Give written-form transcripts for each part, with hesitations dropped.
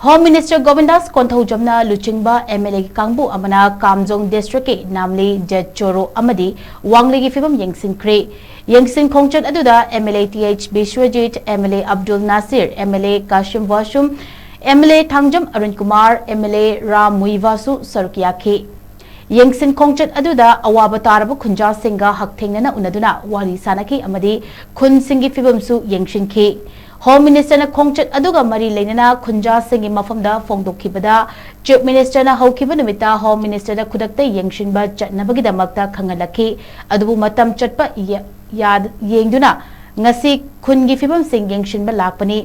Home Minister Govindas Konthoujam na Luchingba MLA Kangbu Amana Kamjong District ke Namli CHORO AMADI WANGLEE PHIBAM YENGSINKHRE YENGSINKHRE aduda MLA TH Bishwajit MLA Abdul Nasir MLA Kashim Washum MLA Thangjam Arun Kumar MLA Ram Muivasu Sarukyakhe YENGSINKHRE aduda awaba tarabu khunja singa hakthengna unaduna wari sanaki amadi khun singi phibam su yengsinkhe Home Minister na Khongchat aduga mari leinana khunja singi mafamda fongdokhibada Chief Minister na haukiba numita Home Minister na khudakta yengshinba chatnabagidamakta khangalakhi adubu matam chatpa yad yengduna ngasi khungi phibam sing yengshinba lakpani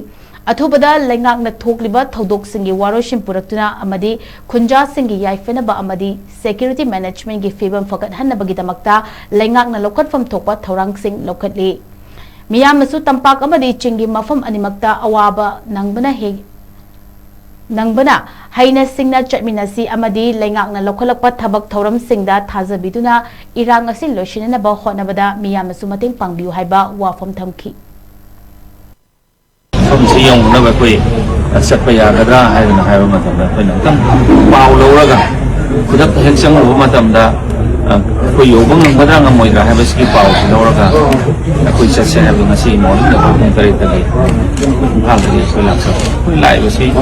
athubada lengak na thokliba thodok singi waroshim puraktuna amadi khunja singi yaifenaba amadi security management gi phibam fakat hannabagidamakta lengak na lokatfam thokpa thorang sing lokatli Miyam masu tampak amadi chingi mafam animakta awaba nangbana haina singna chatminasi amadi lengak na lokalakpa thabak thoram singda thazabiduna irang asin loshina ba honabada miyam masu mating pangbiu haiba wafam thamki si yong na ba koi satpa ya gadra haina haiba matamda koina tam pau loraga kudak hengsang ro matamda koi yobang ngadra ngamoidra haiba ski pau loraga koi chatse haiba ngasi morning da kung tari tagi imphal tagi koi laksa koi lai ba si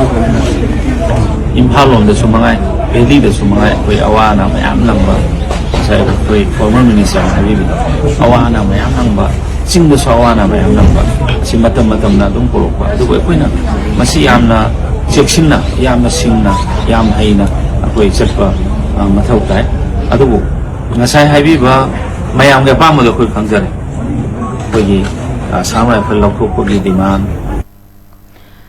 imphal lom da sumangai peli da sumangai koi awana mayam nangba sai koi former minister habibi awana mayam nangba Sing da sawana mayam nangba si matam na dum porokpa adugo koina masi yamna cheksinna yamna singna yam haina akoi chatpa mathau tai adugo ngasai haibiba mayam ga pamada koi khangjare koi gi samrai phal lokko ko gi demand